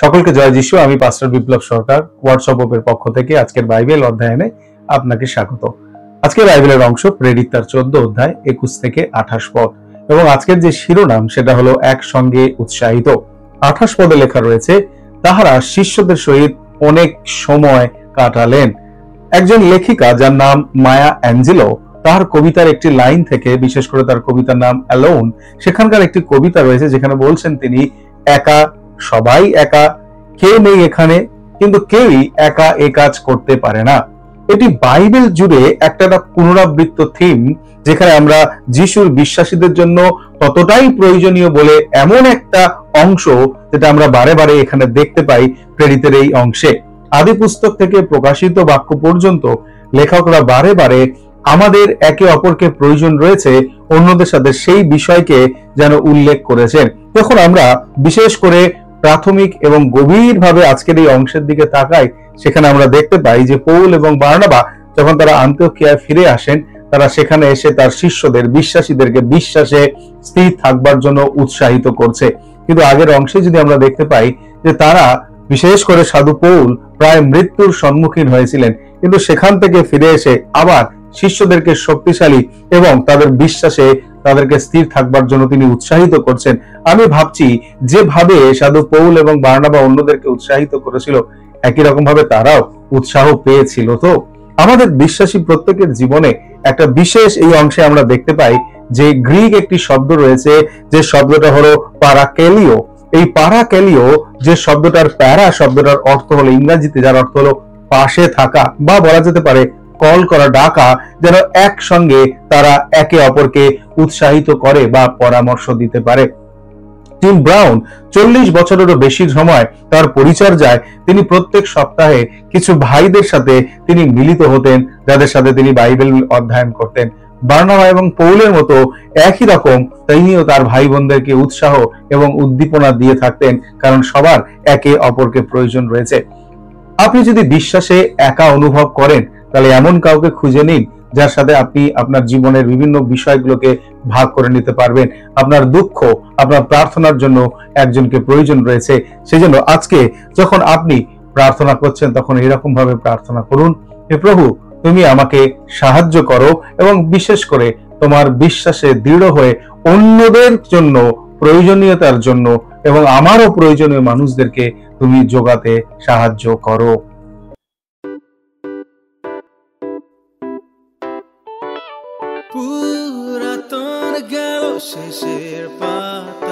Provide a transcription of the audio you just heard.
সকলকে জয় যিশু। আমি পাস্টর বিপ্লব সরকার, হোয়াটসঅ্যাপের পক্ষ থেকে আজকের বাইবেল অধ্যয়নে আপনাকে স্বাগত। আজকের বাইবেলের অংশ প্রেরিত তার 14 অধ্যায় 21 থেকে 28 পদ, এবং আজকের যে শিরোনাম সেটা হলো একসঙ্গে উৎসাহিত। 28 পদে লেখা রয়েছে, তাহারা শিষ্যদের সহিত অনেক সময় কাটালেন। একজন লেখিকা যার নাম মায়া অ্যাঞ্জেলো, তার কবিতার একটি লাইন থেকে, বিশেষ করে তার কবিতার নাম অ্যালোন, সেখানকার একটি কবিতা রয়েছে যেখানে বলছেন তিনি, একা, সবাই একা, কেউ নেই এখানে, কিন্তু কেউই একা এ কাজ করতে পারে না। এটি বাইবেল জুড়ে একটা পুনরাবৃত্ত থিম, যেখানে আমরা যিশুর বিশ্বাসীদের জন্য ততটাই প্রয়োজনীয় বলে এমন একটা অংশ যেটা আমরা বারে বারে এখানে দেখতে পাই প্রেরিতের এই অংশে। আদি পুস্তক থেকে প্রকাশিত বাক্য পর্যন্ত লেখকরা বারে বারে আমাদের একে অপরকে প্রয়োজন রয়েছে অন্যদের সাথে সেই বিষয়কে যেন উল্লেখ করেছেন। যখন আমরা বিশেষ করে প্রাথমিক এবং গভীরভাবে আজকের এই অংশের দিকে তাকাই, সেখানে আমরা দেখতে পাই যে পৌল এবং বার্নাবা যখন তারা আন্তিওকিয়ায় ফিরে আসেন, তারা সেখানে এসে তার শিষ্যদের, বিশ্বাসীদেরকে বিশ্বাসে স্থির থাকবার জন্য উৎসাহিত করছে। কিন্তু আগের অংশে যদি আমরা দেখতে পাই যে তারা, বিশেষ করে সাধু পৌল, প্রায় মৃত্যুর সম্মুখীন হয়েছিলেন, কিন্তু সেখান থেকে ফিরে এসে আবার শিষ্যদেরকে শক্তিশালী এবং তাদের বিশ্বাসে তাদেরকে স্থির থাকবার জন্য তিনি উৎসাহিত করছেন। আমি ভাবছি যেভাবে সাধু পৌল এবং বার্নাবা অন্যদেরকে উৎসাহিত করেছিল, একই রকম ভাবে তারাও উৎসাহ পেয়েছিল। তো আমাদের বিশ্বাসী প্রত্যেকের জীবনে একটা বিশেষ এই অংশে আমরা দেখতে পাই যে গ্রিক একটি শব্দ রয়েছে, যে শব্দটা হলো পারাকেলিও। এই পারাকেলিও যে শব্দটার, প্যারা শব্দটার অর্থ হলো ইংরেজিতে, যার অর্থ হলো পাশে থাকা, বা বলা যেতে পারে কল করা, ডাকা, যেন একসঙ্গে তারা একে অপরকে উৎসাহিত করে বা পরামর্শ দিতে পারে। টিম ব্রাউন 40 বছরেরও বেশি সময় তার পরিচর্যায় তিনি প্রত্যেক সপ্তাহে কিছু ভাইদের সাথে তিনি মিলিত হতেন, যাদের সাথে তিনি বাইবেল অধ্যয়ন করতেন। বার্নাবা এবং পৌলের মতো একই রকম তিনিও তার ভাই বোনদেরকে উৎসাহ এবং উদ্দীপনা দিয়ে থাকতেন, কারণ সবার একে অপরকে প্রয়োজন রয়েছে। আপনি যদি বিশ্বাসে একা অনুভব করেন, তাহলে এমন কাউকে খুঁজে নিন যার সাথে আপনি আপনার জীবনের বিভিন্ন বিষয়গুলোকে ভাগ করে নিতে পারবেন। আপনার দুঃখ, আপনার প্রার্থনার জন্য একজনকে প্রয়োজন রয়েছে। সেই জন্য আজকে যখন আপনি প্রার্থনা করছেন, তখন এরকম ভাবে প্রার্থনা করুন, হে প্রভু, তুমি আমাকে সাহায্য করো, এবং বিশেষ করে তোমার বিশ্বাসে দৃঢ় হয়ে অন্যদের জন্য, প্রয়োজনীয়তার জন্য এবং আমারও প্রয়োজনীয় মানুষদেরকে তুমি যোগাতে সাহায্য করো। পুরাতন গেল শেষের পাতা।